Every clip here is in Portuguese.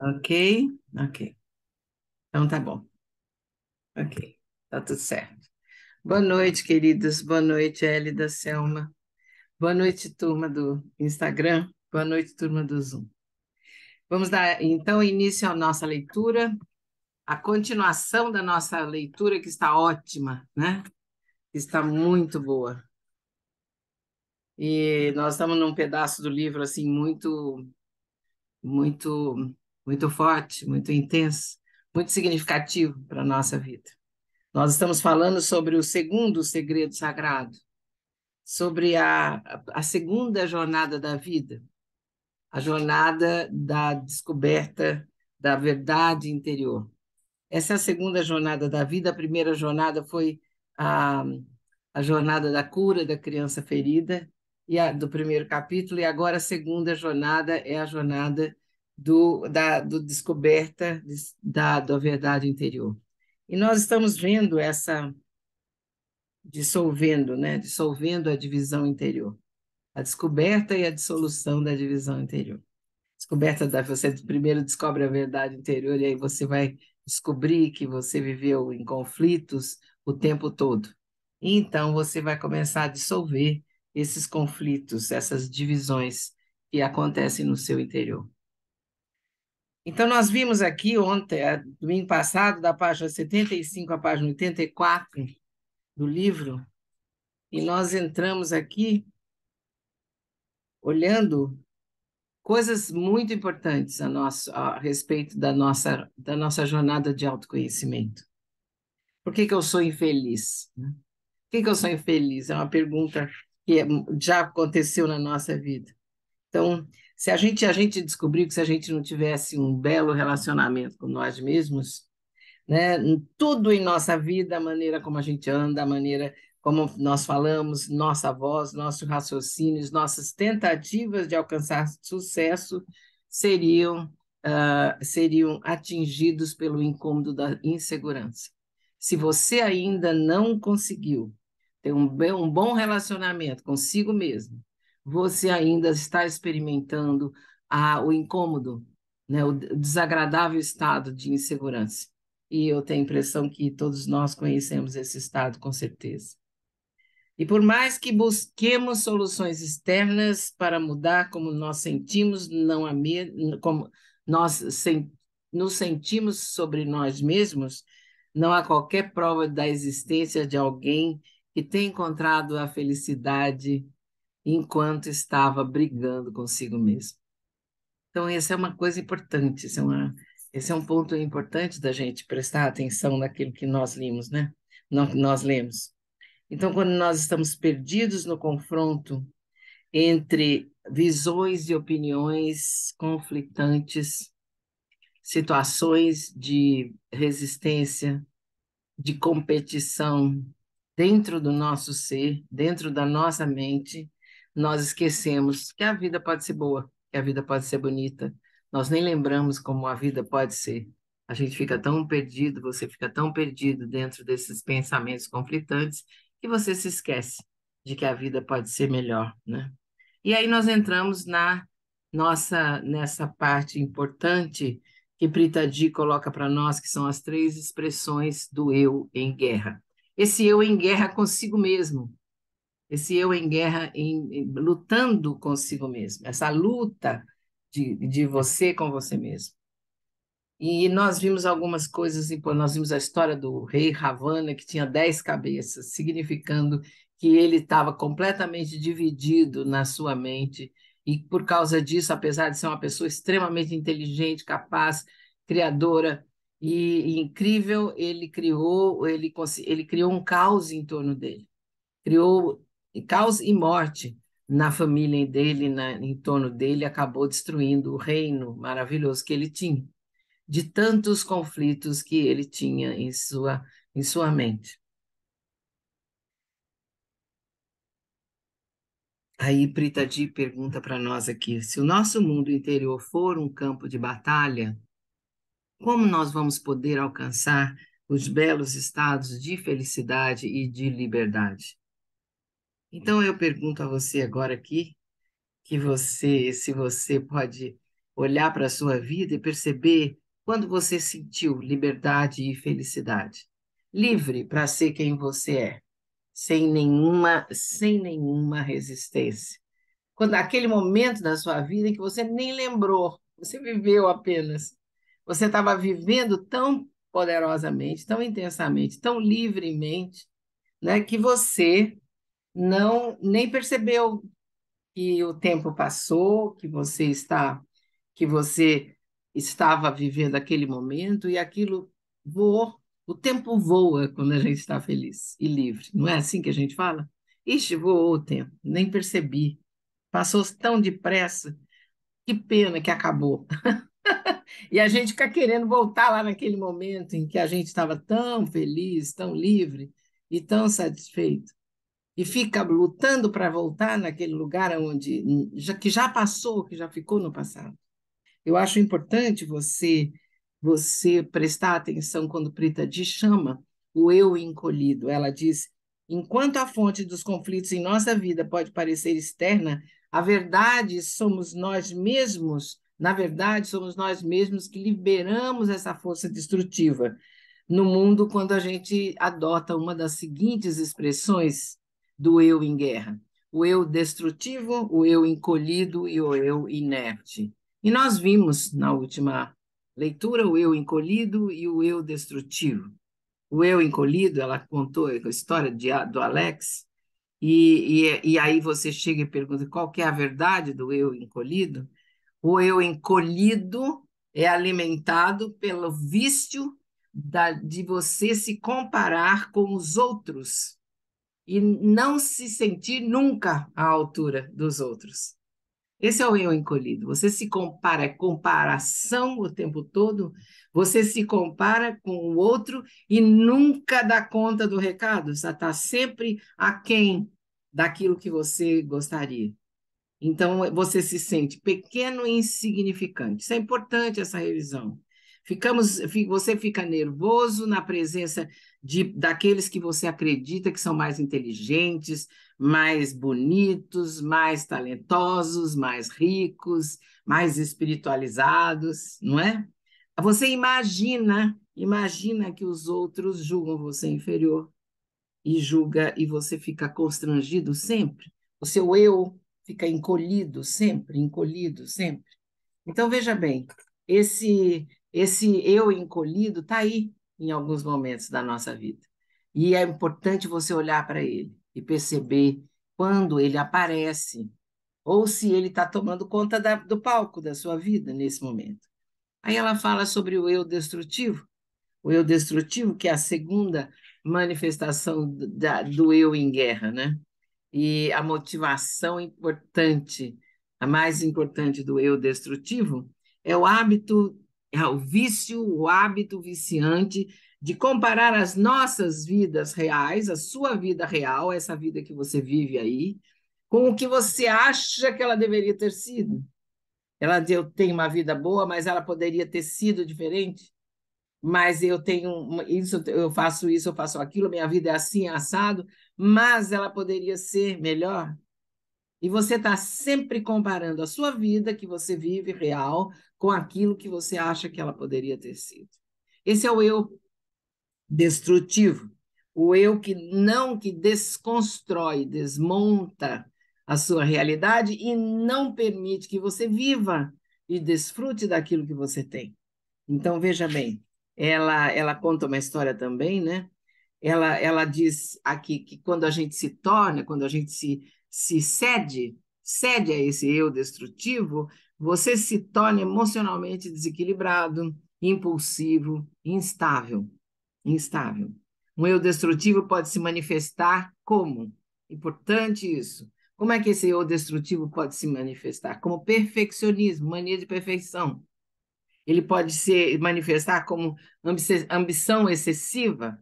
Ok, ok. Então tá bom. Ok, tá tudo certo. Boa noite, queridos. Boa noite, Elida, Selma. Boa noite, turma do Instagram. Boa noite, turma do Zoom. Vamos dar então início à nossa leitura, a continuação da nossa leitura, que está ótima, né? Está muito boa. E nós estamos num pedaço do livro assim muito, muito forte, muito intenso, muito significativo para a nossa vida. Nós estamos falando sobre o segundo segredo sagrado, sobre a segunda jornada da vida, a jornada da descoberta da verdade interior. Essa é a segunda jornada da vida. A primeira jornada foi a, a jornada da cura da criança ferida, do primeiro capítulo, e agora a segunda jornada é a jornada do descoberta da verdade interior. E nós estamos vendo essa dissolvendo, né? Dissolvendo a divisão interior, a descoberta e a dissolução da divisão interior. Descoberta da você primeiro descobre a verdade interior e aí você vai descobrir que você viveu em conflitos o tempo todo. E então você vai começar a dissolver esses conflitos, essas divisões que acontecem no seu interior. Então, nós vimos aqui ontem, domingo passado, da página 75 à página 84 do livro, e nós entramos aqui olhando coisas muito importantes a respeito da nossa jornada de autoconhecimento. Por que que eu sou infeliz, né? Por que que eu sou infeliz? É uma pergunta que já aconteceu na nossa vida. Então, se a gente descobriu que se a gente não tivesse um belo relacionamento com nós mesmos, né? Tudo em nossa vida, a maneira como a gente anda, a maneira como nós falamos, nossa voz, nossos raciocínios, nossas tentativas de alcançar sucesso seriam atingidos pelo incômodo da insegurança. Se você ainda não conseguiu ter um bom relacionamento consigo mesmo, você ainda está experimentando o incômodo, né, o desagradável estado de insegurança. E eu tenho a impressão que todos nós conhecemos esse estado, com certeza. E por mais que busquemos soluções externas para mudar como nós sentimos, não como nós nos sentimos sobre nós mesmos, não há qualquer prova da existência de alguém que tenha encontrado a felicidade enquanto estava brigando consigo mesmo. Então, essa é uma coisa importante, esse é um ponto importante da gente prestar atenção naquilo que nós lemos, né? Nós lemos. Então, quando nós estamos perdidos no confronto entre visões e opiniões conflitantes, situações de resistência, de competição dentro do nosso ser, dentro da nossa mente, nós esquecemos que a vida pode ser boa, que a vida pode ser bonita. Nós nem lembramos como a vida pode ser. A gente fica tão perdido, você fica tão perdido dentro desses pensamentos conflitantes que você se esquece de que a vida pode ser melhor, né? E aí nós entramos nessa parte importante que Prita Di coloca para nós, que são as três expressões do eu em guerra. Esse eu em guerra consigo mesmo, esse eu em guerra, lutando consigo mesmo, essa luta de você com você mesmo. E nós vimos algumas coisas, nós vimos a história do rei Ravana, que tinha 10 cabeças, significando que ele estava completamente dividido na sua mente, e por causa disso, apesar de ser uma pessoa extremamente inteligente, capaz, criadora e incrível, ele criou um caos em torno dele, criou caos e morte na família dele, em torno dele, acabou destruindo o reino maravilhoso que ele tinha de tantos conflitos que ele tinha em sua mente. Aí Prita Di pergunta para nós aqui: se o nosso mundo interior for um campo de batalha, como nós vamos poder alcançar os belos estados de felicidade e de liberdade? Então eu pergunto a você agora aqui, se você pode olhar para a sua vida e perceber quando você sentiu liberdade e felicidade. Livre para ser quem você é, sem nenhuma resistência. Quando aquele momento da sua vida em que você nem lembrou, você viveu apenas. Você estava vivendo tão poderosamente, tão intensamente, tão livremente, né, que você não nem percebeu que o tempo passou, que você estava vivendo aquele momento e aquilo voou. O tempo voa quando a gente está feliz e livre. Não é assim que a gente fala? Ixi, voou o tempo, nem percebi. Passou tão depressa. Que pena que acabou. E a gente fica querendo voltar lá naquele momento em que a gente estava tão feliz, tão livre e tão satisfeito. E fica lutando para voltar naquele lugar onde que já passou, que já ficou no passado. Eu acho importante você prestar atenção quando Prita diz chama o eu encolhido. Ela diz: enquanto a fonte dos conflitos em nossa vida pode parecer externa, a verdade somos nós mesmos. Na verdade, somos nós mesmos que liberamos essa força destrutiva no mundo quando a gente adota uma das seguintes expressões do eu em guerra: o eu destrutivo, o eu encolhido e o eu inerte. E nós vimos na última leitura o eu encolhido e o eu destrutivo. O eu encolhido, ela contou a história do Alex, e aí você chega e pergunta qual que é a verdade do eu encolhido. O eu encolhido é alimentado pelo vício de você se comparar com os outros e não se sentir nunca à altura dos outros. Esse é o eu encolhido. Você se compara, é comparação o tempo todo, você se compara com o outro e nunca dá conta do recado. Você está sempre aquém daquilo que você gostaria. Então, você se sente pequeno e insignificante. Isso é importante, essa revisão. Você fica nervoso na presença daqueles que você acredita que são mais inteligentes, mais bonitos, mais talentosos, mais ricos, mais espiritualizados, não é? Você imagina que os outros julgam você inferior e você fica constrangido sempre. O seu eu fica encolhido sempre, encolhido sempre. Então, veja bem, esse eu encolhido está aí em alguns momentos da nossa vida. E é importante você olhar para ele e perceber quando ele aparece, ou se ele está tomando conta do palco da sua vida nesse momento. Aí ela fala sobre o eu destrutivo, que é a segunda manifestação do eu em guerra, né? E a motivação importante, a mais importante do eu destrutivo, é o hábito, é o vício, o hábito viciante de comparar as nossas vidas reais, a sua vida real, essa vida que você vive aí, com o que você acha que ela deveria ter sido. Eu tenho uma vida boa, mas ela poderia ter sido diferente. Mas eu tenho isso, eu faço aquilo, minha vida é assim, é assado, mas ela poderia ser melhor. E você está sempre comparando a sua vida que você vive real com aquilo que você acha que ela poderia ter sido. Esse é o eu destrutivo, o eu que desconstrói, desmonta a sua realidade e não permite que você viva e desfrute daquilo que você tem. Então, veja bem, ela conta uma história também, né? Ela diz aqui que quando a gente se cede a esse eu destrutivo, você se torna emocionalmente desequilibrado, impulsivo, instável. Um eu destrutivo pode se manifestar como? Importante isso. Como é que esse eu destrutivo pode se manifestar? Como perfeccionismo, mania de perfeição. Ele pode se manifestar como ambição excessiva.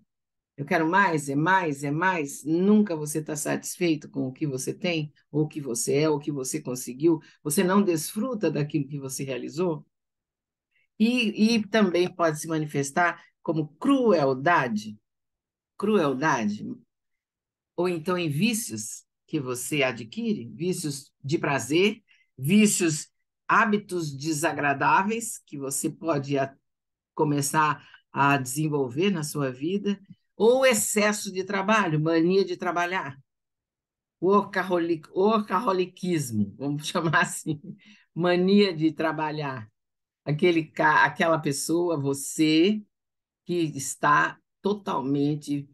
Eu quero mais, é mais, é mais. Nunca você está satisfeito com o que você tem, ou o que você é, ou o que você conseguiu. Você não desfruta daquilo que você realizou. E também pode se manifestar como crueldade, ou então em vícios que você adquire, vícios de prazer, vícios hábitos desagradáveis que você pode começar a desenvolver na sua vida, ou excesso de trabalho, mania de trabalhar, workaholicismo, vamos chamar assim, mania de trabalhar. Aquela pessoa, você, que está totalmente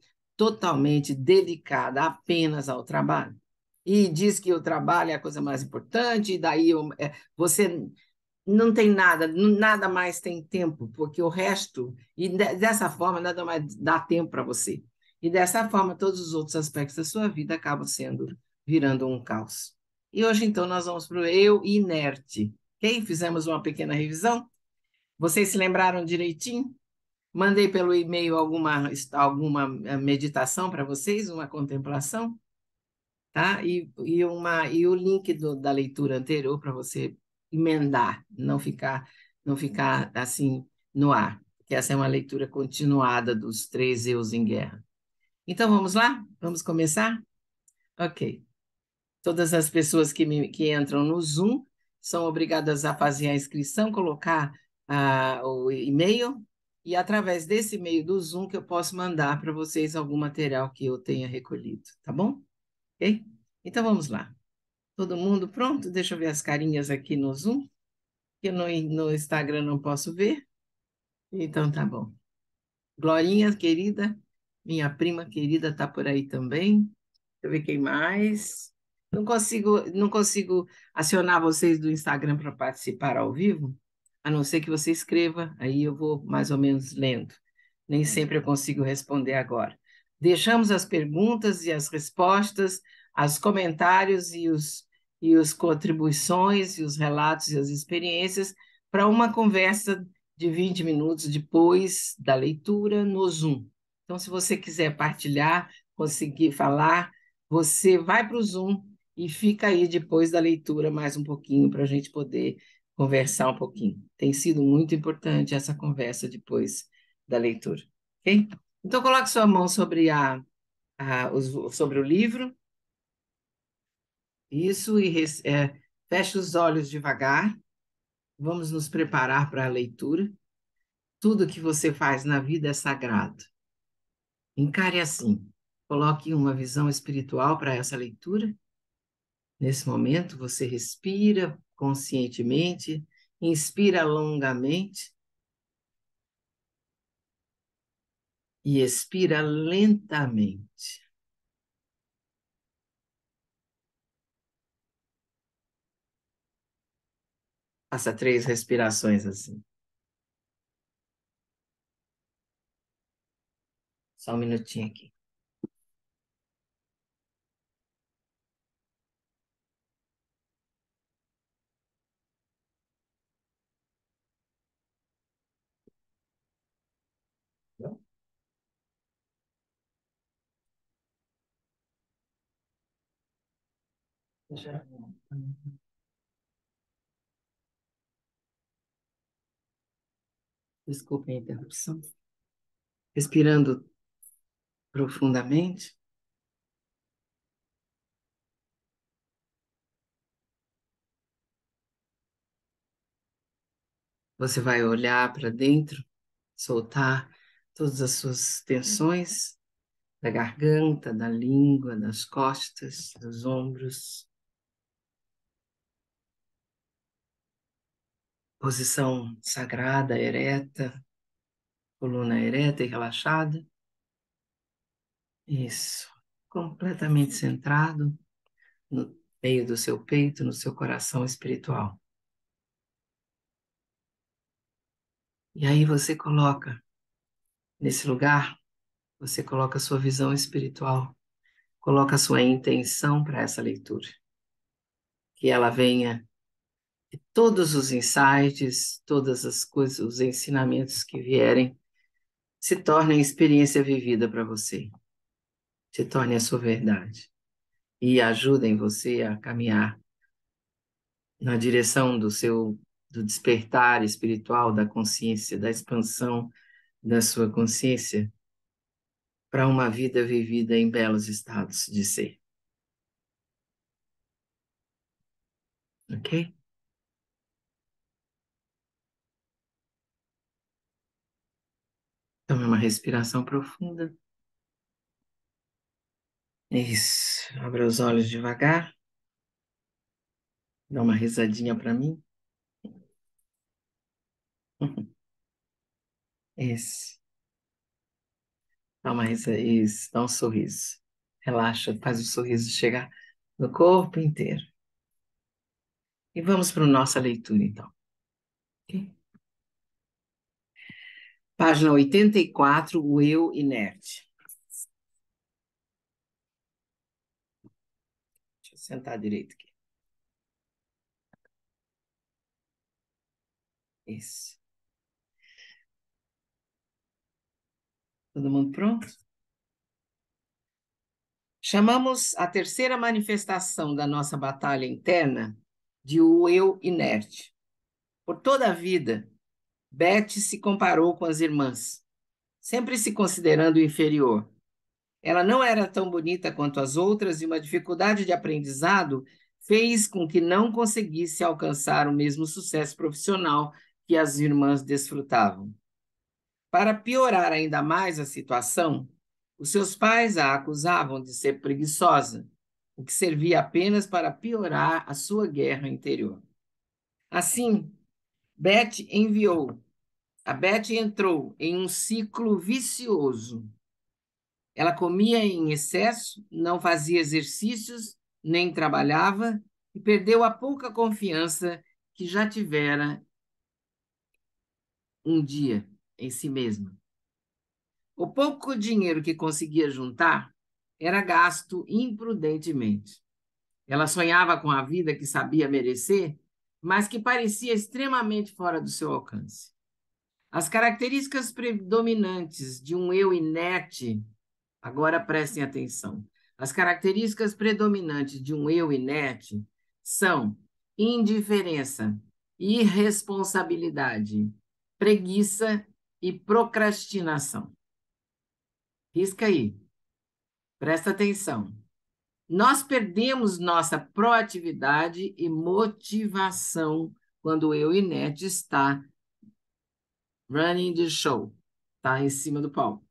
dedicada apenas ao trabalho. E diz que o trabalho é a coisa mais importante, e daí você não tem nada mais tem tempo, porque o resto, dessa forma, nada mais dá tempo para você. E dessa forma, todos os outros aspectos da sua vida acabam virando um caos. E hoje, então, nós vamos para o eu inerte. Ok? Fizemos uma pequena revisão. Vocês se lembraram direitinho? Mandei pelo e-mail alguma meditação para vocês, uma contemplação, tá? E o link da leitura anterior para você emendar, não ficar assim no ar, que essa é uma leitura continuada dos três eus em guerra. Então vamos lá? Vamos começar? Ok. Todas as pessoas que entram no Zoom são obrigadas a fazer a inscrição, colocar o e-mail, e através desse e-mail do Zoom que eu posso mandar para vocês algum material que eu tenha recolhido, tá bom? Ok? Então vamos lá. Todo mundo pronto? Deixa eu ver as carinhas aqui no Zoom, que no Instagram não posso ver. Então tá bom. Glorinha, querida, minha prima querida, está por aí também. Deixa eu ver quem mais. Não consigo acionar vocês do Instagram para participar ao vivo, a não ser que você escreva, aí eu vou mais ou menos lendo. Nem sempre eu consigo responder agora. Deixamos as perguntas e as respostas, os comentários e os contribuições e os relatos e as experiências para uma conversa de 20 minutos depois da leitura no Zoom. Então, se você quiser partilhar, conseguir falar, você vai para o Zoom e fica aí depois da leitura mais um pouquinho para a gente poder conversar um pouquinho. Tem sido muito importante essa conversa depois da leitura, ok? Então, coloque sua mão sobre o livro, isso, e feche os olhos devagar. Vamos nos preparar para a leitura. Tudo que você faz na vida é sagrado. Encare assim. Coloque uma visão espiritual para essa leitura. Nesse momento, você respira conscientemente, inspira longamente e expira lentamente. Faça 3 respirações assim. Só um minutinho aqui. Desculpe a interrupção. Respirando profundamente, você vai olhar para dentro, soltar todas as suas tensões da garganta, da língua, das costas, dos ombros. Posição sagrada, ereta, coluna ereta e relaxada. Isso. Completamente centrado no meio do seu peito, no seu coração espiritual. E aí nesse lugar, você coloca a sua visão espiritual, coloca a sua intenção para essa leitura. Que ela venha, e todos os insights, todas as coisas, os ensinamentos que vierem, se tornem experiência vivida para você, se torne a sua verdade e ajudem você a caminhar na direção do despertar espiritual, da consciência, da expansão da sua consciência para uma vida vivida em belos estados de ser. Ok? Tome uma respiração profunda. Isso. Abra os olhos devagar. Dá uma risadinha para mim. Isso. Dá uma risada. Isso. Dá um sorriso. Relaxa, faz o sorriso chegar no corpo inteiro. E vamos para a nossa leitura, então. Ok? Página 84, o eu inerte. Deixa eu sentar direito aqui. Isso. Todo mundo pronto? Chamamos a terceira manifestação da nossa batalha interna de o eu inerte. Por toda a vida, Beth se comparou com as irmãs, sempre se considerando inferior. Ela não era tão bonita quanto as outras e uma dificuldade de aprendizado fez com que não conseguisse alcançar o mesmo sucesso profissional que as irmãs desfrutavam. Para piorar ainda mais a situação, os seus pais a acusavam de ser preguiçosa, o que servia apenas para piorar a sua guerra interior. Assim, a Beth entrou em um ciclo vicioso. Ela comia em excesso, não fazia exercícios, nem trabalhava e perdeu a pouca confiança que já tivera um dia em si mesma. O pouco dinheiro que conseguia juntar era gasto imprudentemente. Ela sonhava com a vida que sabia merecer, mas que parecia extremamente fora do seu alcance. As características predominantes de um eu inerte, agora prestem atenção, as características predominantes de um eu inerte são indiferença, irresponsabilidade, preguiça e procrastinação. Risca aí, presta atenção. Nós perdemos nossa proatividade e motivação quando o eu inerte está running the show, está em cima do palco.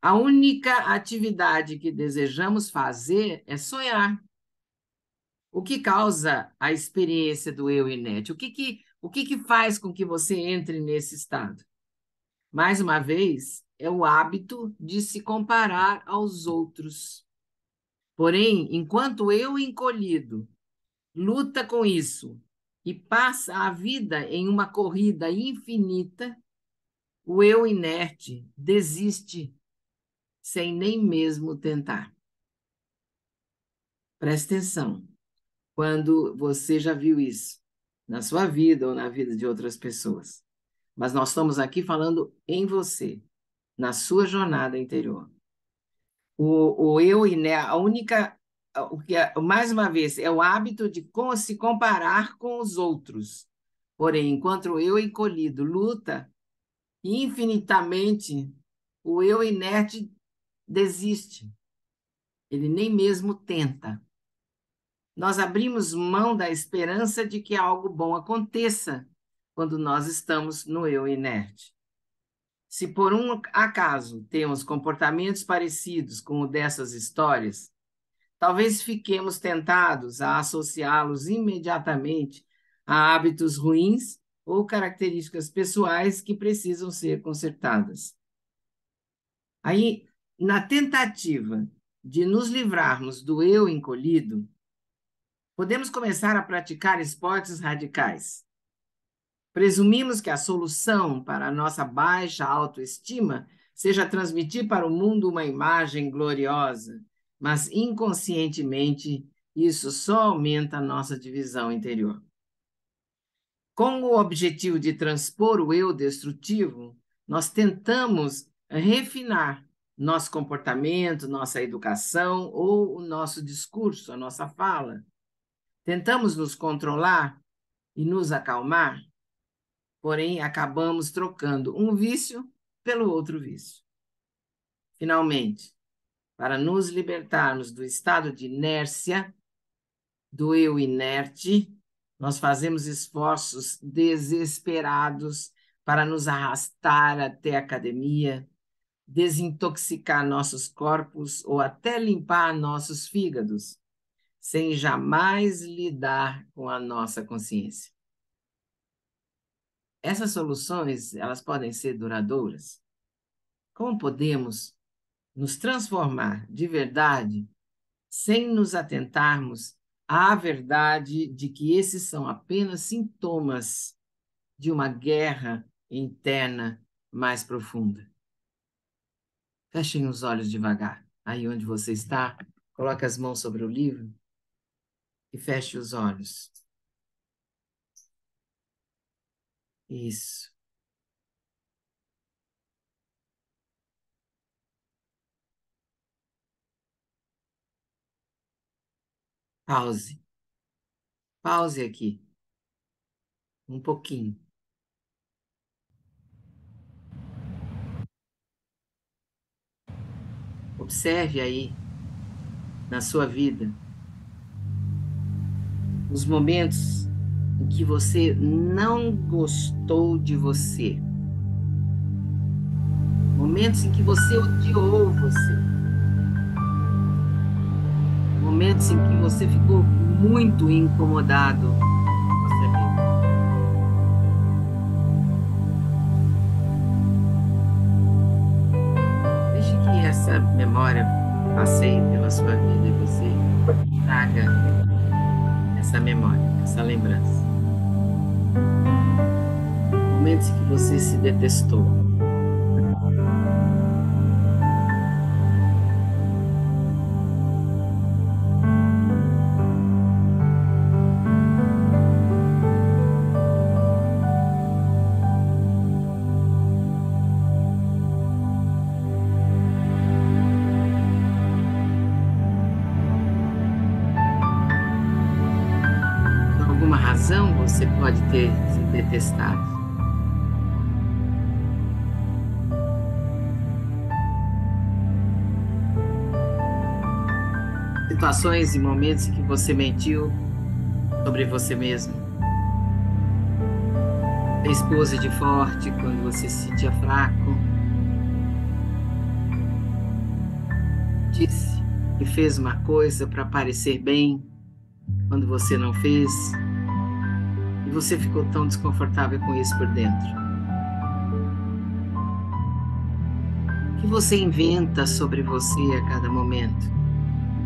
A única atividade que desejamos fazer é sonhar. O que causa a experiência do eu inerte? O que faz com que você entre nesse estado? Mais uma vez, é o hábito de se comparar aos outros. Porém, enquanto eu encolhido luta com isso e passa a vida em uma corrida infinita, o eu inerte desiste sem nem mesmo tentar. Presta atenção. Quando você já viu isso na sua vida ou na vida de outras pessoas. Mas nós estamos aqui falando em você, na sua jornada interior. O eu inerte, a única, o que mais uma vez é o hábito de se comparar com os outros. Porém, enquanto o eu encolhido luta infinitamente, o eu inerte desiste. Ele nem mesmo tenta. Nós abrimos mão da esperança de que algo bom aconteça quando nós estamos no eu inerte. Se por um acaso temos comportamentos parecidos com o dessas histórias, talvez fiquemos tentados a associá-los imediatamente a hábitos ruins ou características pessoais que precisam ser consertadas. Aí, na tentativa de nos livrarmos do eu encolhido, podemos começar a praticar esportes radicais. Presumimos que a solução para a nossa baixa autoestima seja transmitir para o mundo uma imagem gloriosa, mas inconscientemente isso só aumenta a nossa divisão interior. Com o objetivo de transpor o eu destrutivo, nós tentamos refinar nosso comportamento, nossa educação ou o nosso discurso, a nossa fala. Tentamos nos controlar e nos acalmar, porém acabamos trocando um vício pelo outro vício. Finalmente, para nos libertarmos do estado de inércia, do eu inerte, nós fazemos esforços desesperados para nos arrastar até a academia, desintoxicar nossos corpos ou até limpar nossos fígados, sem jamais lidar com a nossa consciência. Essas soluções, elas podem ser duradouras? Como podemos nos transformar de verdade sem nos atentarmos à verdade de que esses são apenas sintomas de uma guerra interna mais profunda? Fechem os olhos devagar. Aí onde você está, coloque as mãos sobre o livro e feche os olhos. Isso. Pause. Pause aqui. Um pouquinho. Observe aí, na sua vida, os momentos em que você não gostou de você. Momentos em que você odiou você. Momentos em que você ficou muito incomodado com você mesmo. Deixe que essa memória passeie pela sua vida e você traga essa memória, essa lembrança. Momentos em que você se detestou. Por alguma razão você pode ter se detestado. Situações e momentos em que você mentiu sobre você mesmo. Fez pose de forte quando você se sentia fraco. Disse que fez uma coisa para parecer bem quando você não fez. E você ficou tão desconfortável com isso por dentro. O que você inventa sobre você a cada momento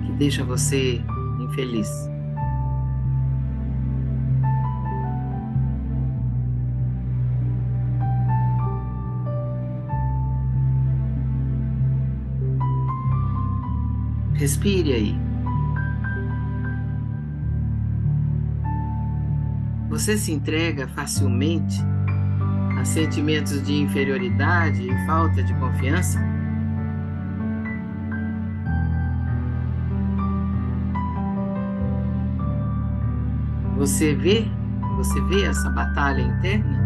que deixa você infeliz? Respire aí. Você se entrega facilmente a sentimentos de inferioridade e falta de confiança? Você vê essa batalha interna?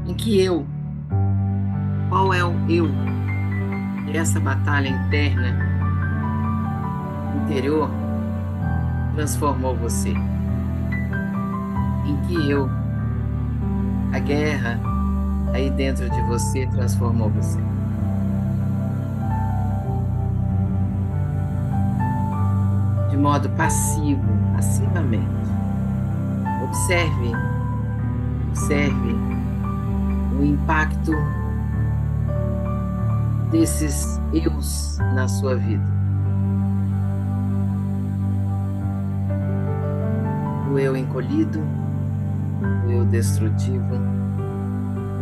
Em que eu? Qual é o eu? Essa batalha interna, interior, transformou você? Em que eu? A guerra aí dentro de você transformou você? De modo passivo, passivamente. Observe o impacto desses eus na sua vida. O eu encolhido, o eu destrutivo,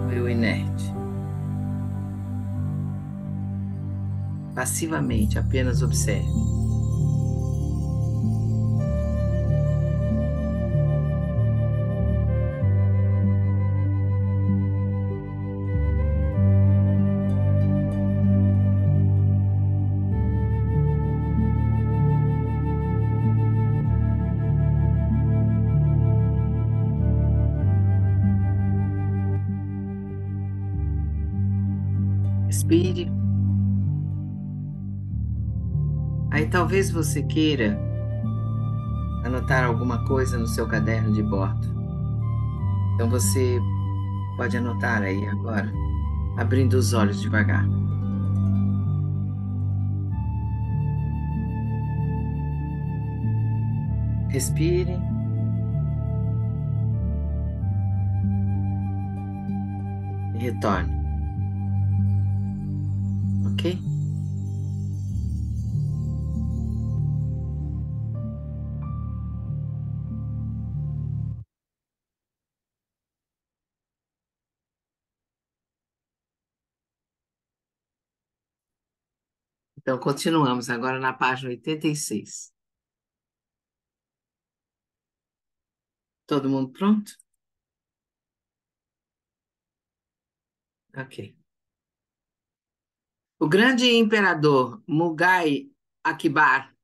o eu inerte. Passivamente, apenas observe. Respire. Aí talvez você queira anotar alguma coisa no seu caderno de bordo. Então você pode anotar aí agora, abrindo os olhos devagar. Respire. E retorne. Ok? Então, continuamos agora na página 86. Todo mundo pronto? Ok. O grande imperador Mughal Akbar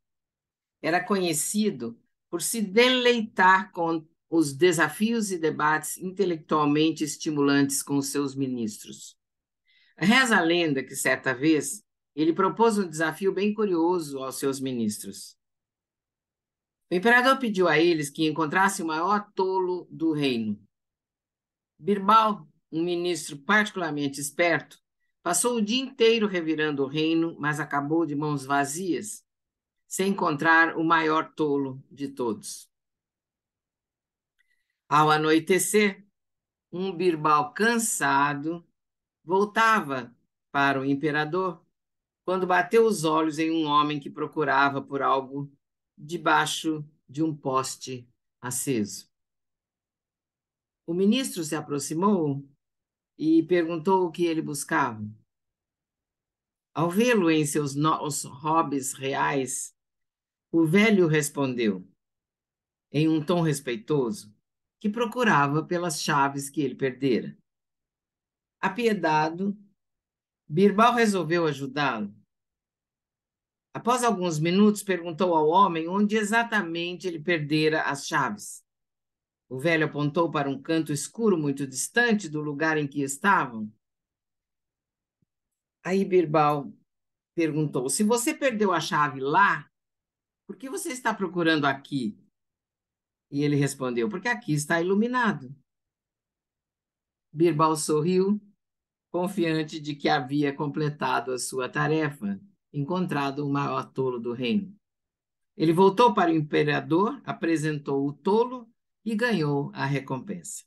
era conhecido por se deleitar com os desafios e debates intelectualmente estimulantes com os seus ministros. Reza a lenda que, certa vez, ele propôs um desafio bem curioso aos seus ministros. O imperador pediu a eles que encontrassem o maior tolo do reino. Birbal, um ministro particularmente esperto, passou o dia inteiro revirando o reino, mas acabou de mãos vazias, sem encontrar o maior tolo de todos. Ao anoitecer, um Birbal cansado voltava para o imperador quando bateu os olhos em um homem que procurava por algo debaixo de um poste aceso. O ministro se aproximou e perguntou o que ele buscava. Ao vê-lo em seus hobbies reais, o velho respondeu, em um tom respeitoso, que procurava pelas chaves que ele perdera. Apiedado, Birbal resolveu ajudá-lo. Após alguns minutos, perguntou ao homem onde exatamente ele perdera as chaves. O velho apontou para um canto escuro muito distante do lugar em que estavam. Aí Birbal perguntou: se você perdeu a chave lá, por que você está procurando aqui? E ele respondeu: porque aqui está iluminado. Birbal sorriu, confiante de que havia completado a sua tarefa, encontrado o maior tolo do reino. Ele voltou para o imperador, apresentou o tolo e ganhou a recompensa.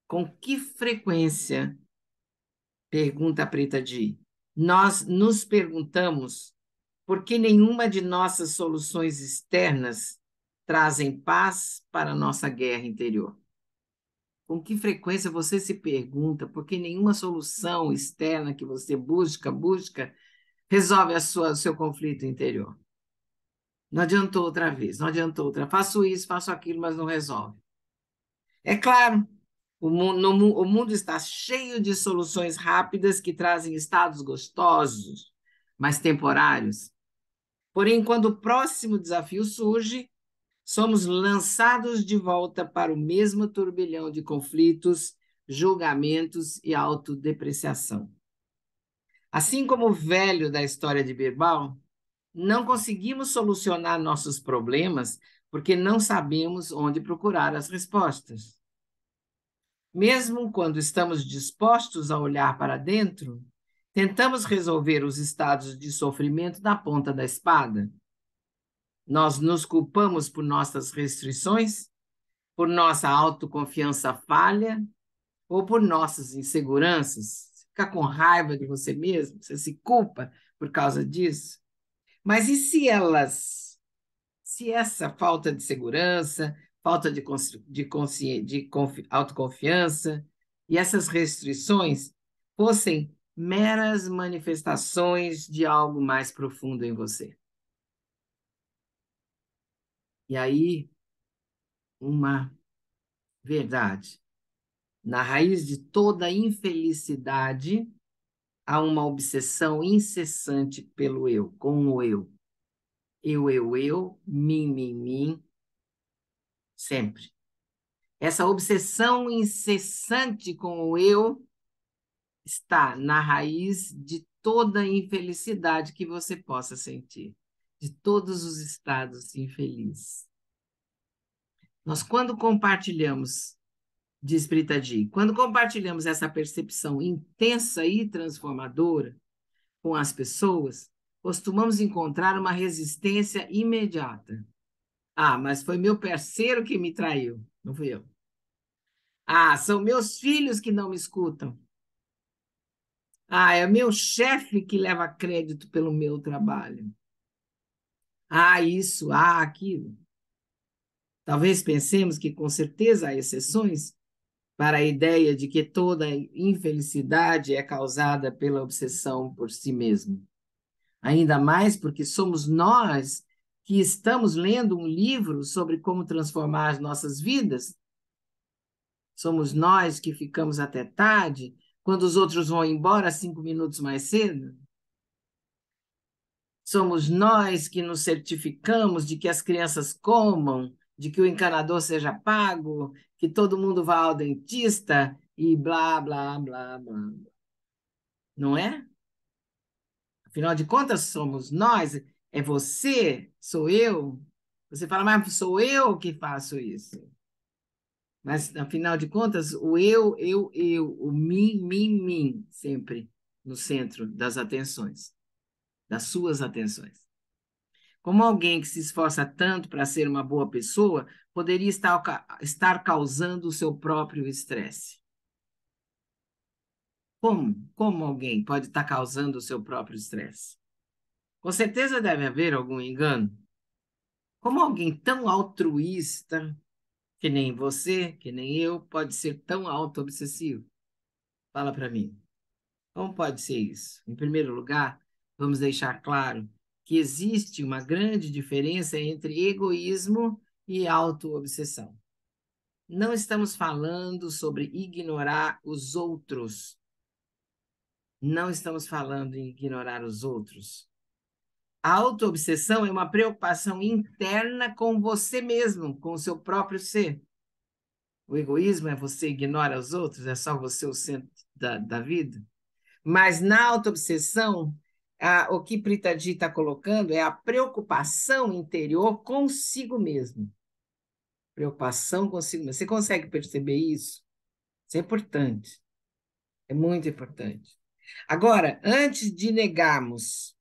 Com que frequência, pergunta a Preta Di, nós nos perguntamos por que nenhuma de nossas soluções externas trazem paz para a nossa guerra interior? Com que frequência você se pergunta por que nenhuma solução externa que você busca, resolve o seu conflito interior? Não adiantou outra vez, não adiantou outra. Faço isso, faço aquilo, mas não resolve. É claro, o mundo está cheio de soluções rápidas que trazem estados gostosos, mas temporários. Porém, quando o próximo desafio surge, somos lançados de volta para o mesmo turbilhão de conflitos, julgamentos e autodepreciação. Assim como o velho da história de Birbal, não conseguimos solucionar nossos problemas porque não sabemos onde procurar as respostas. Mesmo quando estamos dispostos a olhar para dentro, tentamos resolver os estados de sofrimento na ponta da espada. Nós nos culpamos por nossas restrições, por nossa autoconfiança falha ou por nossas inseguranças. Você fica com raiva de você mesmo, você se culpa por causa disso. Mas e se essa falta de segurança, falta de autoconfiança e essas restrições fossem meras manifestações de algo mais profundo em você? E aí, uma verdade. Na raiz de toda infelicidade, há uma obsessão incessante pelo eu, com o eu. Eu, mim, sempre. Essa obsessão incessante com o eu está na raiz de toda infelicidade que você possa sentir, de todos os estados infelizes. Nós, quando compartilhamos, diz Brita G, quando compartilhamos essa percepção intensa e transformadora com as pessoas, costumamos encontrar uma resistência imediata. Ah, mas foi meu parceiro que me traiu, não fui eu. Ah, são meus filhos que não me escutam. Ah, é meu chefe que leva crédito pelo meu trabalho. Ah, isso, ah, aquilo. Talvez pensemos que, com certeza, há exceções para a ideia de que toda infelicidade é causada pela obsessão por si mesmo. Ainda mais porque somos nós que estamos lendo um livro sobre como transformar as nossas vidas. Somos nós que ficamos até tarde, quando os outros vão embora 5 minutos mais cedo. Somos nós que nos certificamos de que as crianças comam, de que o encanador seja pago, que todo mundo vá ao dentista e blá, blá, blá, blá. Não é? Afinal de contas, somos nós, é você, sou eu. Você fala, mas sou eu que faço isso. Mas, afinal de contas, o eu, o mim, sempre no centro das atenções, das suas atenções. Como alguém que se esforça tanto para ser uma boa pessoa poderia estar causando o seu próprio estresse? Como alguém pode estar causando o seu próprio estresse? Com certeza deve haver algum engano. Como alguém tão altruísta, que nem você, que nem eu, pode ser tão auto-obsessivo? Fala para mim. Como pode ser isso? Em primeiro lugar, vamos deixar claro que existe uma grande diferença entre egoísmo e auto-obsessão. Não estamos falando sobre ignorar os outros. Não estamos falando em ignorar os outros. A auto-obsessão é uma preocupação interna com você mesmo, com o seu próprio ser. O egoísmo é você ignora os outros, é só você o centro da vida. Mas na auto-obsessão, o que Pritaji está colocando é a preocupação interior consigo mesmo. Preocupação consigo mesmo. Você consegue perceber isso? Isso é importante. É muito importante. Agora, antes de negarmos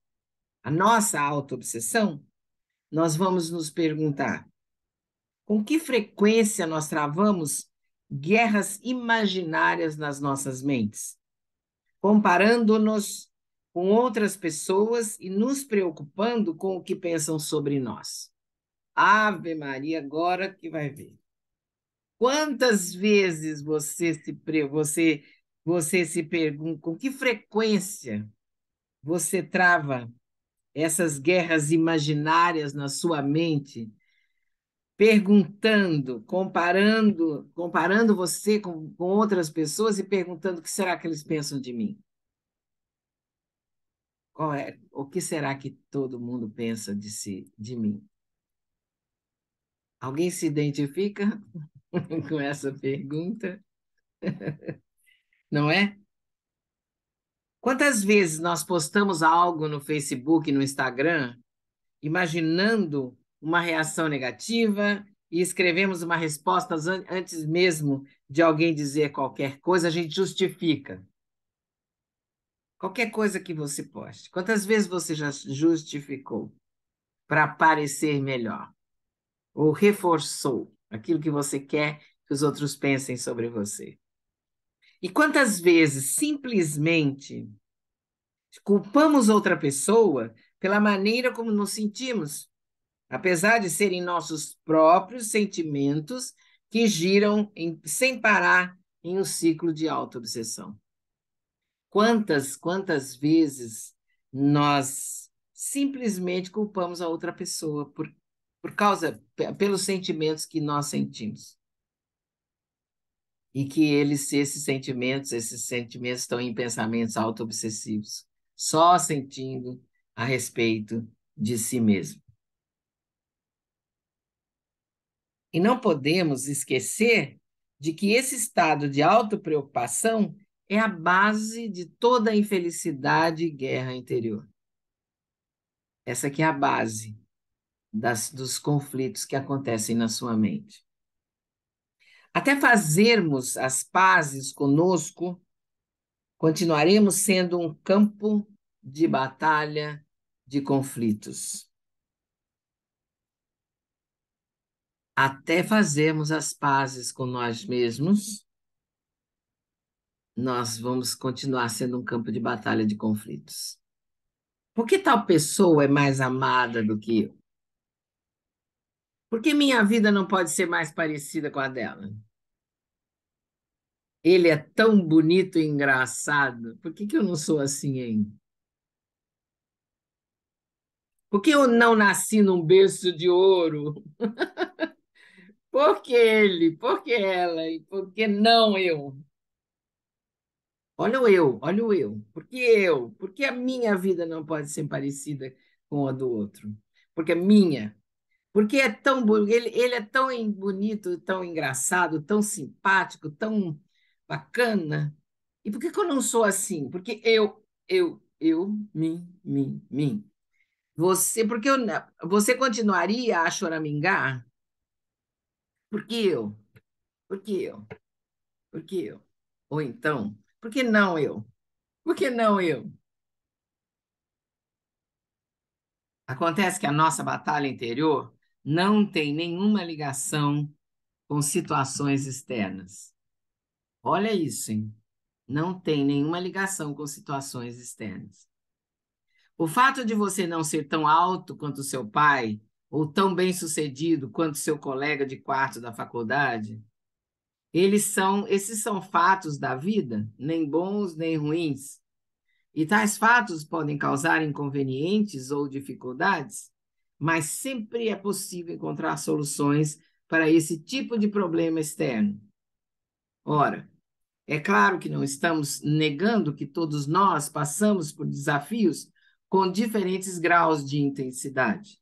a nossa auto-obsessão, nós vamos nos perguntar: com que frequência nós travamos guerras imaginárias nas nossas mentes, comparando-nos com outras pessoas e nos preocupando com o que pensam sobre nós? Ave Maria, agora que vai ver. Quantas vezes você se pergunta, com que frequência você trava essas guerras imaginárias na sua mente, perguntando, comparando você com outras pessoas e perguntando o que será que eles pensam de mim? O que será que todo mundo pensa de mim? Alguém se identifica com essa pergunta? Não é? Quantas vezes nós postamos algo no Facebook, no Instagram, imaginando uma reação negativa e escrevemos uma resposta antes mesmo de alguém dizer qualquer coisa, a gente justifica. Qualquer coisa que você poste. Quantas vezes você já justificou para parecer melhor? Ou reforçou aquilo que você quer que os outros pensem sobre você? E quantas vezes simplesmente culpamos outra pessoa pela maneira como nos sentimos, apesar de serem nossos próprios sentimentos que giram sem parar em um ciclo de autoobsessão? Quantas vezes nós simplesmente culpamos a outra pessoa pelos sentimentos que nós sentimos? E que esses sentimentos estão em pensamentos autoobsessivos, só sentindo a respeito de si mesmo. E não podemos esquecer de que esse estado de autopreocupação é a base de toda a infelicidade e guerra interior. Essa aqui é a base dos conflitos que acontecem na sua mente. Até fazermos as pazes conosco, continuaremos sendo um campo de batalha de conflitos. Até fazermos as pazes com nós mesmos, nós vamos continuar sendo um campo de batalha de conflitos. Por que tal pessoa é mais amada do que eu? Por que minha vida não pode ser mais parecida com a dela? Ele é tão bonito e engraçado. Por que eu não sou assim, hein? Por que eu não nasci num berço de ouro? Por que ele? Por que ela? E por que não eu? Olha o eu, olha o eu. Por que eu? Por que a minha vida não pode ser parecida com a do outro? Porque é minha. Porque é tão ele é tão bonito, tão engraçado, tão simpático, tão bacana. E por que eu não sou assim? Porque mim. Porque você continuaria a choramingar? Por que eu? Por que eu? Por que eu? Ou então, por que não eu? Por que não eu? Acontece que a nossa batalha interior não tem nenhuma ligação com situações externas. Olha isso, hein? Não tem nenhuma ligação com situações externas. O fato de você não ser tão alto quanto seu pai, ou tão bem-sucedido quanto seu colega de quarto da faculdade, esses são fatos da vida, nem bons nem ruins. E tais fatos podem causar inconvenientes ou dificuldades, mas sempre é possível encontrar soluções para esse tipo de problema externo. Ora, é claro que não estamos negando que todos nós passamos por desafios com diferentes graus de intensidade.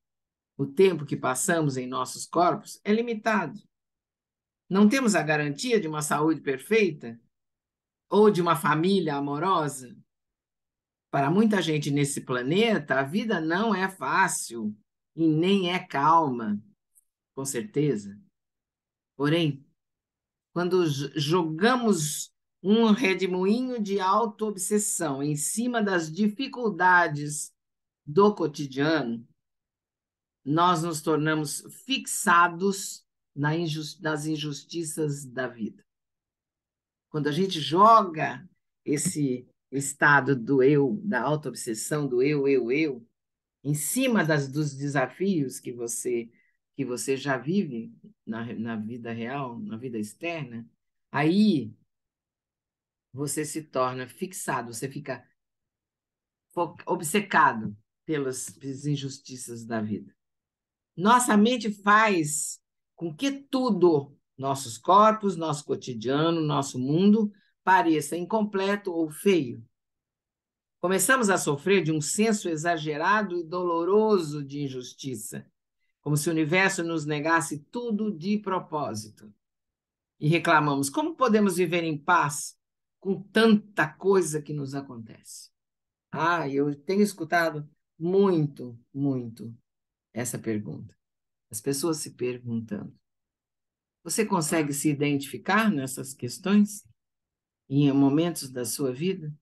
O tempo que passamos em nossos corpos é limitado. Não temos a garantia de uma saúde perfeita ou de uma família amorosa. Para muita gente nesse planeta, a vida não é fácil e nem é calma, com certeza. Porém, quando jogamos um redemoinho de autoobsessão em cima das dificuldades do cotidiano, nós nos tornamos fixados nas injustiças da vida. Quando a gente joga esse estado do eu, da autoobsessão do eu, em cima dos desafios que você já vive na vida real, na vida externa, aí você se torna fixado, você fica obcecado pelas injustiças da vida. Nossa mente faz com que tudo, nossos corpos, nosso cotidiano, nosso mundo, pareça incompleto ou feio. Começamos a sofrer de um senso exagerado e doloroso de injustiça, como se o universo nos negasse tudo de propósito. E reclamamos: como podemos viver em paz com tanta coisa que nos acontece? Eu tenho escutado muito essa pergunta. As pessoas se perguntando. Você consegue se identificar nessas questões em momentos da sua vida?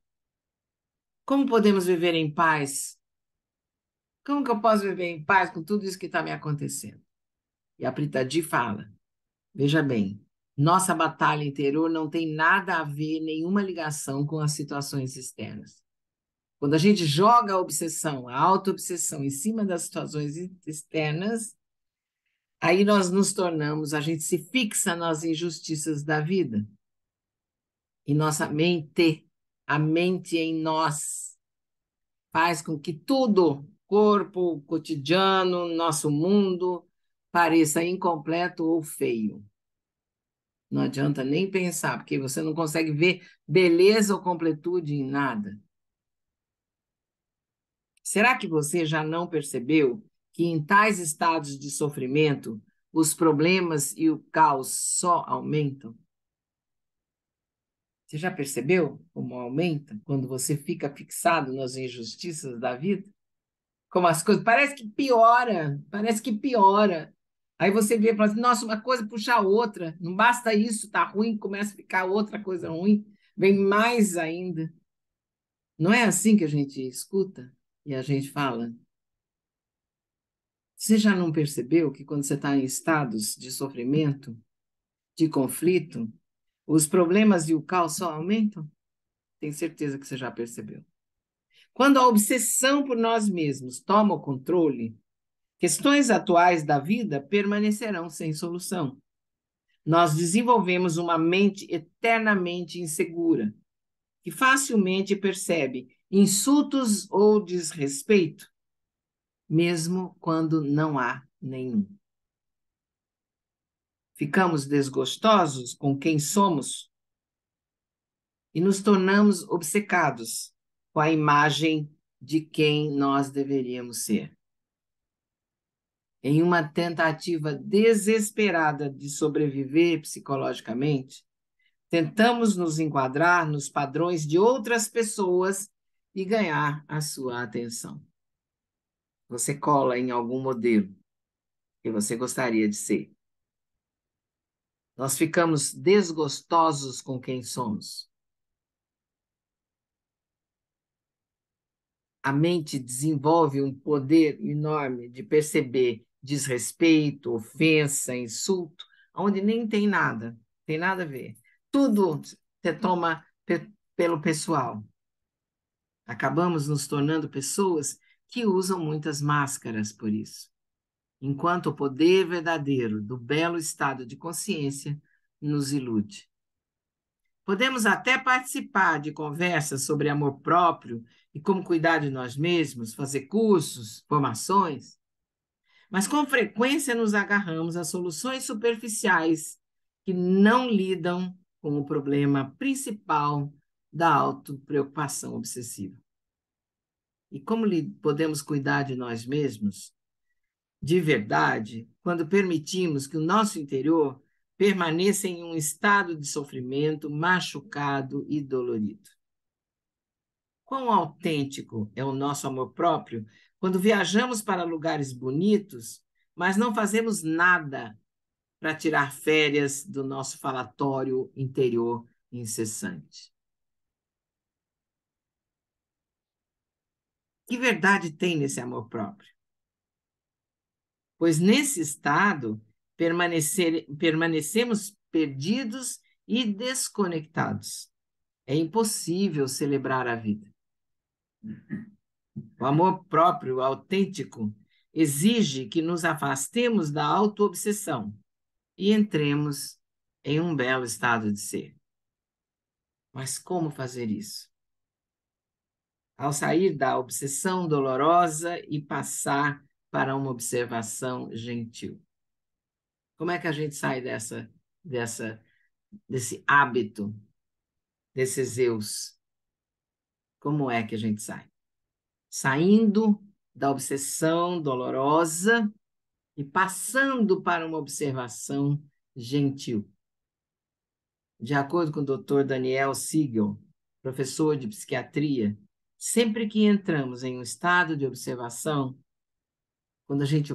Como podemos viver em paz? Como que eu posso viver em paz com tudo isso que está me acontecendo? E a Pritadi fala, veja bem, nossa batalha interior não tem nada a ver, nenhuma ligação com as situações externas. Quando a gente joga a obsessão, a auto-obsessão em cima das situações externas, aí nós nos tornamos, a gente se fixa nas injustiças da vida. E nossa mente, a mente em nós, faz com que tudo, corpo, cotidiano, nosso mundo, pareça incompleto ou feio. Não adianta nem pensar, porque você não consegue ver beleza ou completude em nada. Será que você já não percebeu que em tais estados de sofrimento, os problemas e o caos só aumentam? Você já percebeu como aumenta quando você fica fixado nas injustiças da vida? Como as coisas, parece que piora. Aí você vê e fala assim, nossa, uma coisa puxa a outra, não basta isso, tá ruim, começa a ficar outra coisa ruim, vem mais ainda. Não é assim que a gente escuta e a gente fala? Você já não percebeu que quando você está em estados de sofrimento, de conflito, os problemas e o caos só aumentam? Tenho certeza que você já percebeu. Quando a obsessão por nós mesmos toma o controle, questões atuais da vida permanecerão sem solução. Nós desenvolvemos uma mente eternamente insegura, que facilmente percebe insultos ou desrespeito, mesmo quando não há nenhum. Ficamos desgostosos com quem somos e nos tornamos obcecados com a imagem de quem nós deveríamos ser. Em uma tentativa desesperada de sobreviver psicologicamente, tentamos nos enquadrar nos padrões de outras pessoas e ganhar a sua atenção. Você cola em algum modelo que você gostaria de ser. Nós ficamos desgostosos com quem somos. A mente desenvolve um poder enorme de perceber desrespeito, ofensa, insulto, onde nem tem nada a ver. Tudo você toma pelo pessoal. Acabamos nos tornando pessoas que usam muitas máscaras por isso, enquanto o poder verdadeiro do belo estado de consciência nos ilude. Podemos até participar de conversas sobre amor próprio e como cuidar de nós mesmos, fazer cursos, formações, mas com frequência nos agarramos a soluções superficiais que não lidam com o problema principal da autopreocupação obsessiva. E como podemos cuidar de nós mesmos de verdade quando permitimos que o nosso interior permaneça em um estado de sofrimento machucado e dolorido? Quão autêntico é o nosso amor próprio quando viajamos para lugares bonitos, mas não fazemos nada para tirar férias do nosso falatório interior incessante? Que verdade tem nesse amor próprio? Pois nesse estado permanecemos perdidos e desconectados. É impossível celebrar a vida. O amor próprio, autêntico, exige que nos afastemos da autoobsessão e entremos em um belo estado de ser. Mas como fazer isso? Ao sair da obsessão dolorosa e passar para uma observação gentil. Como é que a gente sai desse hábito, desses eus? Como é que a gente sai? Saindo da obsessão dolorosa e passando para uma observação gentil. De acordo com o Dr. Daniel Siegel, professor de psiquiatria, sempre que entramos em um estado de observação, quando a gente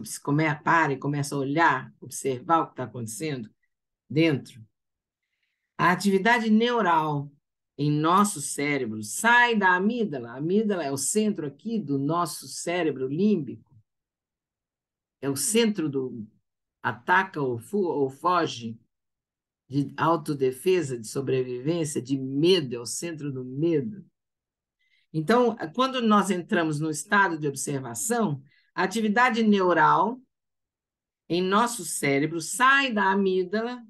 para e começa a olhar, observar o que está acontecendo dentro, a atividade neural em nosso cérebro sai da amígdala. A amígdala é o centro aqui do nosso cérebro límbico. É o centro do ataca ou foge, de autodefesa, de sobrevivência, de medo, é o centro do medo. Então, quando nós entramos no estado de observação, a atividade neural em nosso cérebro sai da amígdala,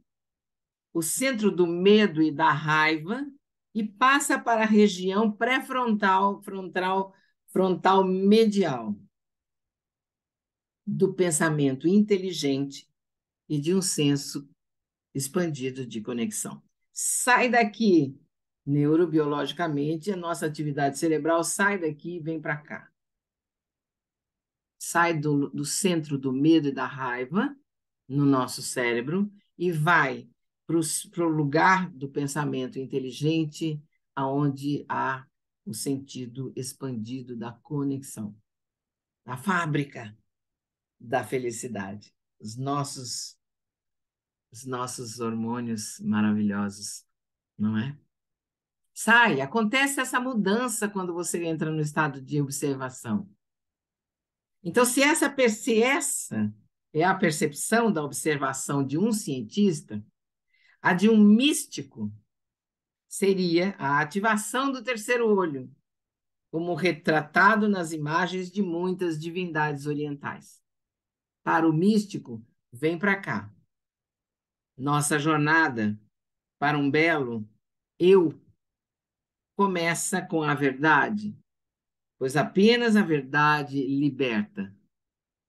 o centro do medo e da raiva, e passa para a região pré-frontal, frontal medial, do pensamento inteligente e de um senso expandido de conexão. Sai daqui, neurobiologicamente, a nossa atividade cerebral sai daqui e vem para cá. Sai do centro do medo e da raiva no nosso cérebro e vai para o lugar do pensamento inteligente, aonde há o sentido expandido da conexão, a fábrica da felicidade, os nossos hormônios maravilhosos, não é? Acontece essa mudança quando você entra no estado de observação. Então, se essa é a percepção da observação de um cientista, a de um místico seria a ativação do terceiro olho, como retratado nas imagens de muitas divindades orientais. Para o místico, vem para cá. Nossa jornada para um belo eu começa com a verdade, pois apenas a verdade liberta.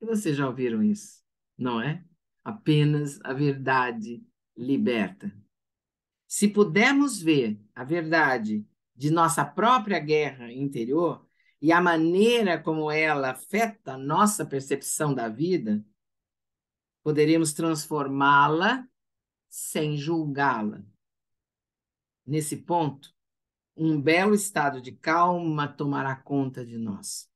E vocês já ouviram isso, não é? Apenas a verdade liberta. Se pudermos ver a verdade de nossa própria guerra interior e a maneira como ela afeta a nossa percepção da vida, poderemos transformá-la sem julgá-la. Nesse ponto, um belo estado de calma tomará conta de nós.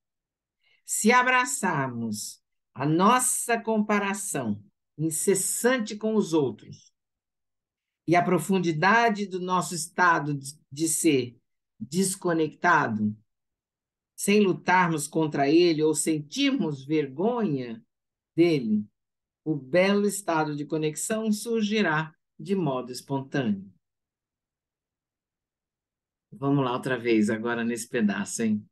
Se abraçarmos a nossa comparação incessante com os outros e a profundidade do nosso estado de ser desconectado, sem lutarmos contra ele ou sentirmos vergonha dele, o belo estado de conexão surgirá de modo espontâneo. Vamos lá outra vez, agora nesse pedaço, hein?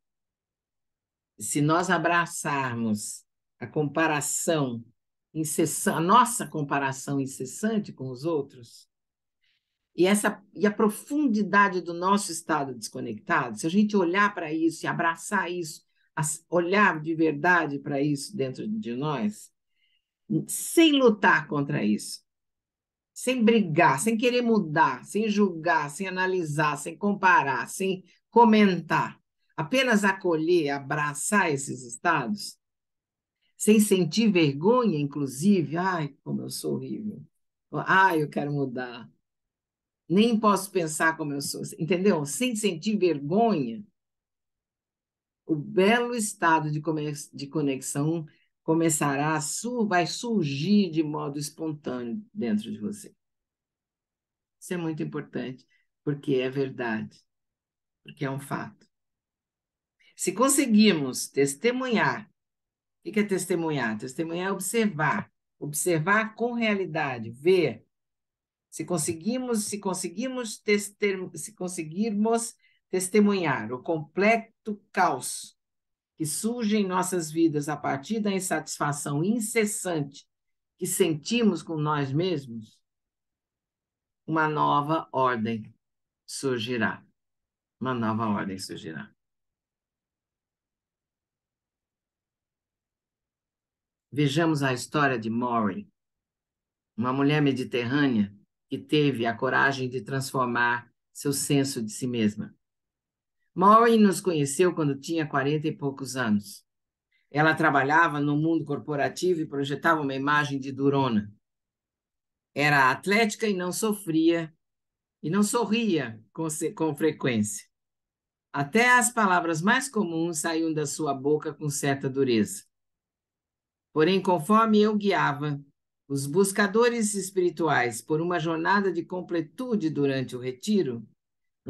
Se nós abraçarmos a comparação incessante, a nossa comparação incessante com os outros, e a profundidade do nosso estado desconectado, se a gente olhar para isso e abraçar isso, olhar de verdade para isso dentro de nós, sem lutar contra isso, sem brigar, sem querer mudar, sem julgar, sem analisar, sem comparar, sem comentar, apenas acolher, abraçar esses estados, sem sentir vergonha, inclusive, ai, como eu sou horrível, ai, eu quero mudar, nem posso pensar como eu sou, entendeu? Sem sentir vergonha, o belo estado de conexão começará vai surgir de modo espontâneo dentro de você. Isso é muito importante, porque é verdade, porque é um fato. Se conseguirmos testemunhar, o que é testemunhar? Testemunhar é observar, observar com realidade, ver. Se conseguirmos testemunhar o completo caos que surge em nossas vidas a partir da insatisfação incessante que sentimos com nós mesmos, uma nova ordem surgirá. Uma nova ordem surgirá. Vejamos a história de Maureen, uma mulher mediterrânea que teve a coragem de transformar seu senso de si mesma. Maureen nos conheceu quando tinha 40 e poucos anos. Ela trabalhava no mundo corporativo e projetava uma imagem de durona. Era atlética e não sorria com frequência. Até as palavras mais comuns saíam da sua boca com certa dureza. Porém, conforme eu guiava os buscadores espirituais por uma jornada de completude durante no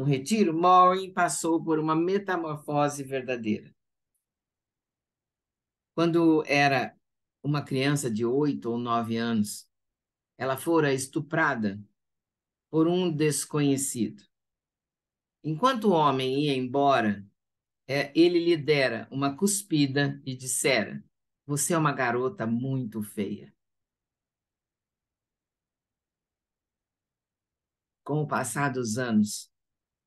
retiro, Maureen passou por uma metamorfose verdadeira. Quando era uma criança de 8 ou 9 anos, ela fora estuprada por um desconhecido. Enquanto o homem ia embora, ele lhe dera uma cuspida e dissera: "Você é uma garota muito feia." Com o passar dos anos,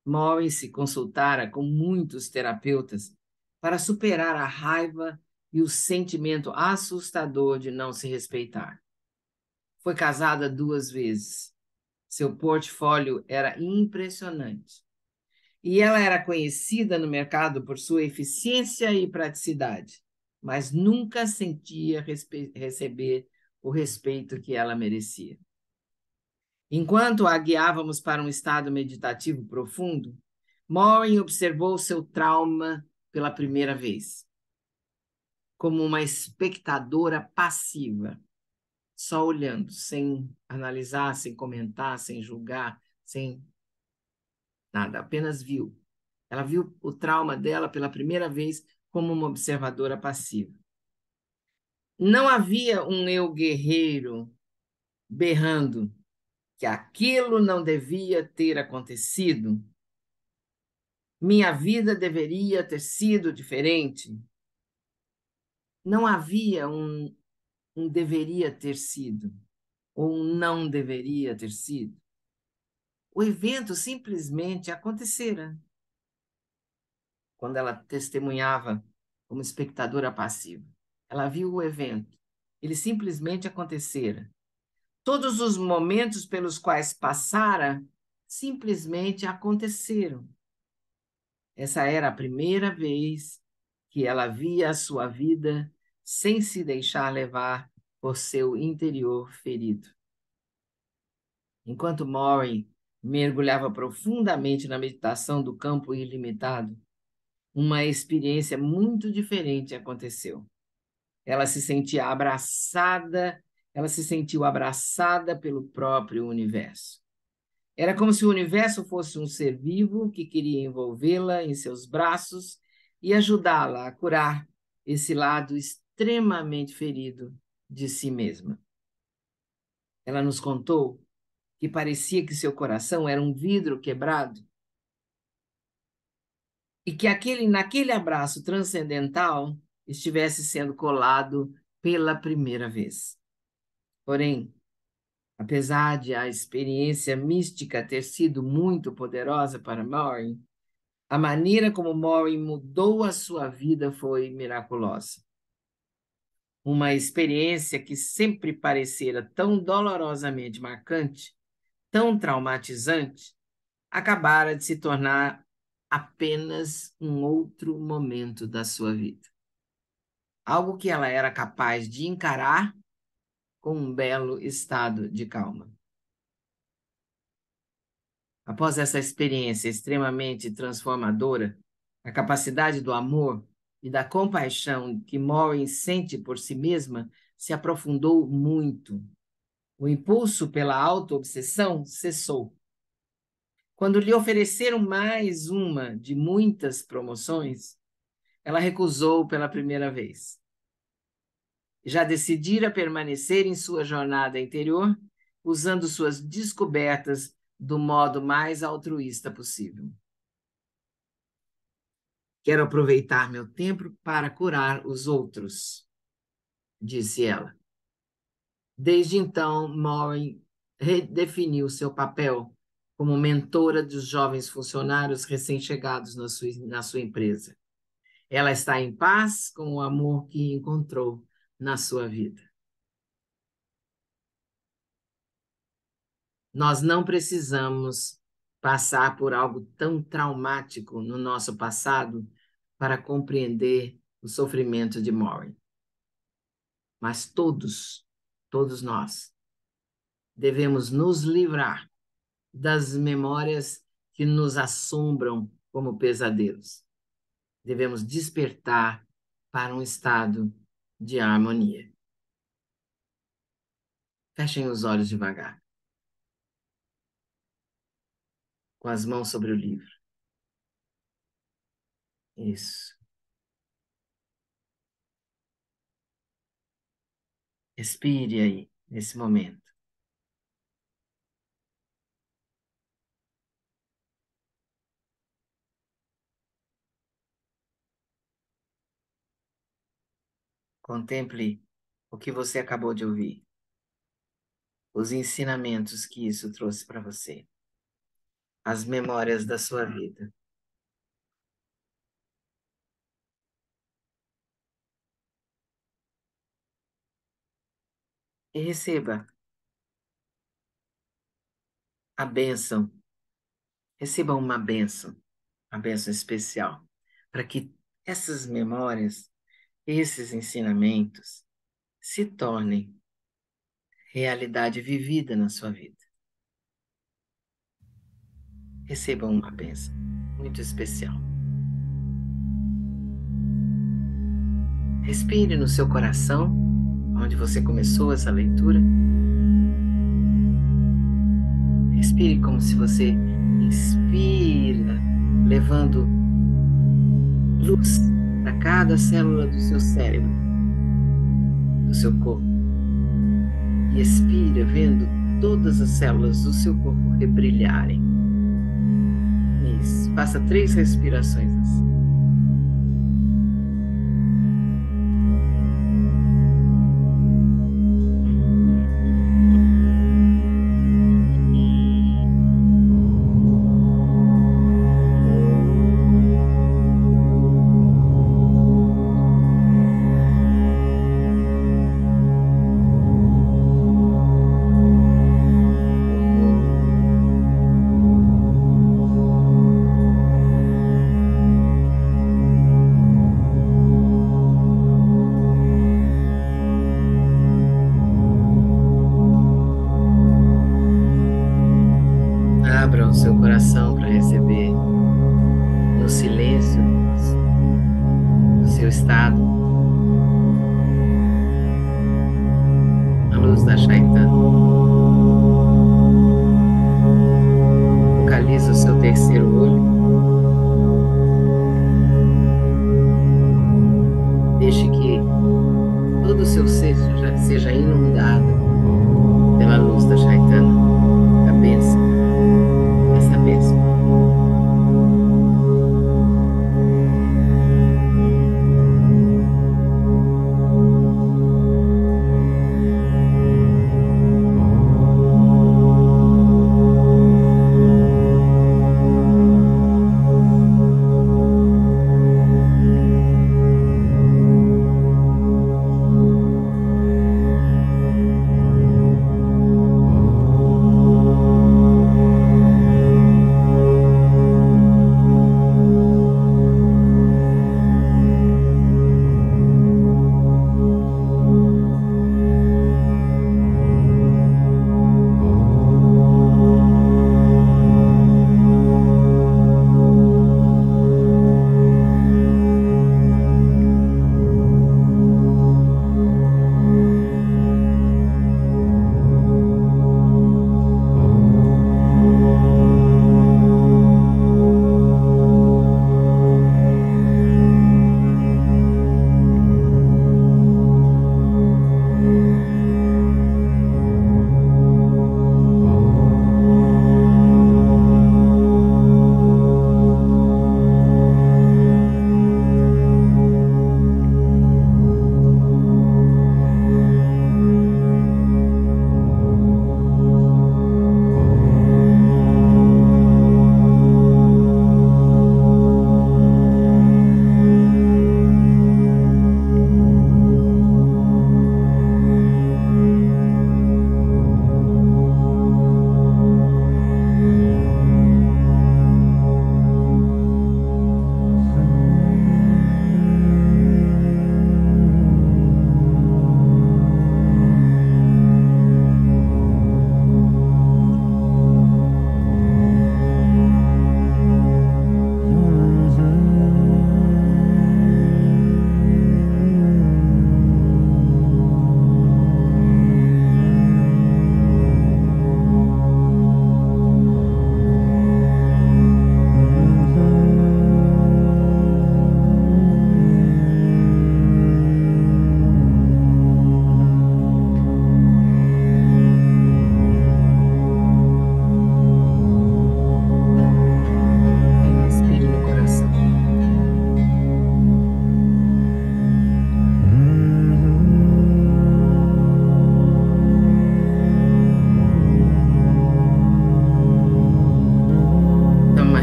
Maureen se consultara com muitos terapeutas para superar a raiva e o sentimento assustador de não se respeitar. Foi casada 2 vezes. Seu portfólio era impressionante. E ela era conhecida no mercado por sua eficiência e praticidade, mas nunca sentia receber o respeito que ela merecia. Enquanto a guiávamos para um estado meditativo profundo, Maureen observou seu trauma pela primeira vez, como uma espectadora passiva, só olhando, sem analisar, sem comentar, sem julgar, sem nada, apenas viu. Ela viu o trauma dela pela primeira vez como uma observadora passiva. Não havia um eu guerreiro berrando que aquilo não devia ter acontecido. Minha vida deveria ter sido diferente. Não havia um deveria ter sido, ou um não deveria ter sido. O evento simplesmente acontecera quando ela testemunhava como espectadora passiva. Ela viu o evento. Ele simplesmente acontecera. Todos os momentos pelos quais passara simplesmente aconteceram. Essa era a primeira vez que ela via a sua vida sem se deixar levar por seu interior ferido. Enquanto Maureen mergulhava profundamente na meditação do campo ilimitado, uma experiência muito diferente aconteceu. Ela se sentia abraçada, ela se sentiu abraçada pelo próprio universo. Era como se o universo fosse um ser vivo que queria envolvê-la em seus braços e ajudá-la a curar esse lado extremamente ferido de si mesma. Ela nos contou que parecia que seu coração era um vidro quebrado e que naquele abraço transcendental estivesse sendo colado pela primeira vez. Porém, apesar de a experiência mística ter sido muito poderosa para Maureen, a maneira como Maureen mudou a sua vida foi miraculosa. Uma experiência que sempre parecera tão dolorosamente marcante, tão traumatizante, acabara de se tornar apenas um outro momento da sua vida. Algo que ela era capaz de encarar com um belo estado de calma. Após essa experiência extremamente transformadora, a capacidade do amor e da compaixão que Maureen sente por si mesma se aprofundou muito. O impulso pela autoobsessão cessou. Quando lhe ofereceram mais uma de muitas promoções, ela recusou pela primeira vez. Já decidira permanecer em sua jornada interior, usando suas descobertas do modo mais altruísta possível. Quero aproveitar meu tempo para curar os outros, disse ela. Desde então, Maureen redefiniu seu papel como mentora dos jovens funcionários recém-chegados na sua empresa. Ela está em paz com o amor que encontrou na sua vida. Nós não precisamos passar por algo tão traumático no nosso passado para compreender o sofrimento de Maureen. Mas todos nós, devemos nos livrar das memórias que nos assombram como pesadelos. Devemos despertar para um estado de harmonia. Fechem os olhos devagar, com as mãos sobre o livro. Isso. Respire aí, nesse momento. Contemple o que você acabou de ouvir, os ensinamentos que isso trouxe para você, as memórias da sua vida. E receba a bênção, receba uma bênção especial, para que essas memórias, esses ensinamentos se tornem realidade vivida na sua vida. recebam uma bênção muito especial. Respire no seu coração, onde você começou essa leitura. Respire como se você inspira, levando luz para cada célula do seu cérebro, do seu corpo. E expira, vendo todas as células do seu corpo rebrilharem. Isso. Faça 3 respirações assim. Abra o seu coração para receber no silêncio do seu estado a luz da Chaitanya. Focalize o seu terceiro olho. Deixe que todo o seu ser seja inundado pela luz da Chaitanya, a bênção. Essa bênção.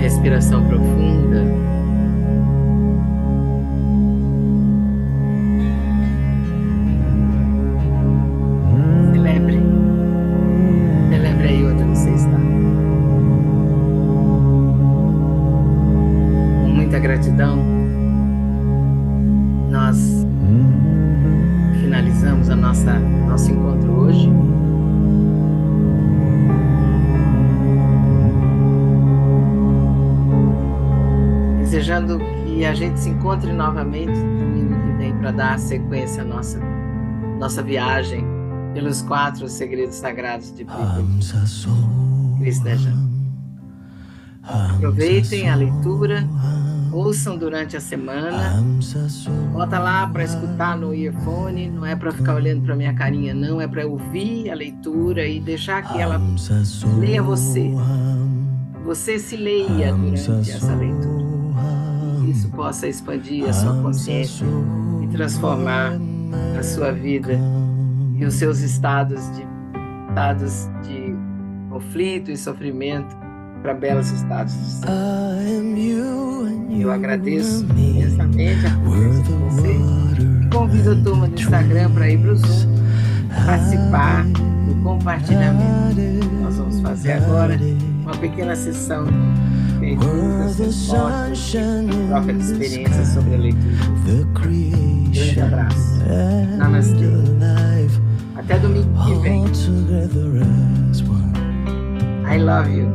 Respiração profunda. Celebre. Celebre aí onde você está. Com muita gratidão, nós finalizamos nosso encontro hoje. desejando que a gente se encontre novamente domingo que vem para dar sequência à nossa viagem pelos 4 segredos sagrados de Krishna. Aproveitem a leitura, ouçam durante a semana, bota lá para escutar no earphone, não é para ficar olhando para minha carinha, não, é para ouvir a leitura e deixar que ela leia você. Você se leia durante essa leitura. Que isso possa expandir a sua consciência e transformar a sua vida e os seus estados de conflito e sofrimento para belos estados de ser. Eu agradeço imensamente a presença de vocês e convido a turma do Instagram para ir para o Zoom participar do compartilhamento. Nós vamos fazer agora uma pequena sessão de perguntas, respostas, troca de experiências sobre a leitura. Grande abraço. Namastê. Até domingo que vem. I love you.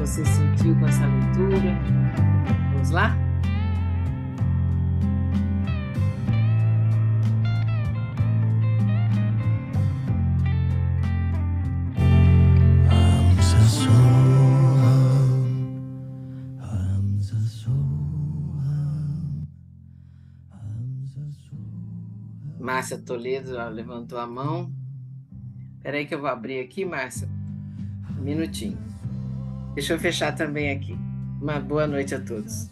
Você sentiu com essa leitura? Vamos lá? Márcia Toledo levantou a mão. Espera aí que eu vou abrir aqui, Márcia. Um minutinho. Deixa eu fechar também aqui. Uma boa noite a todos.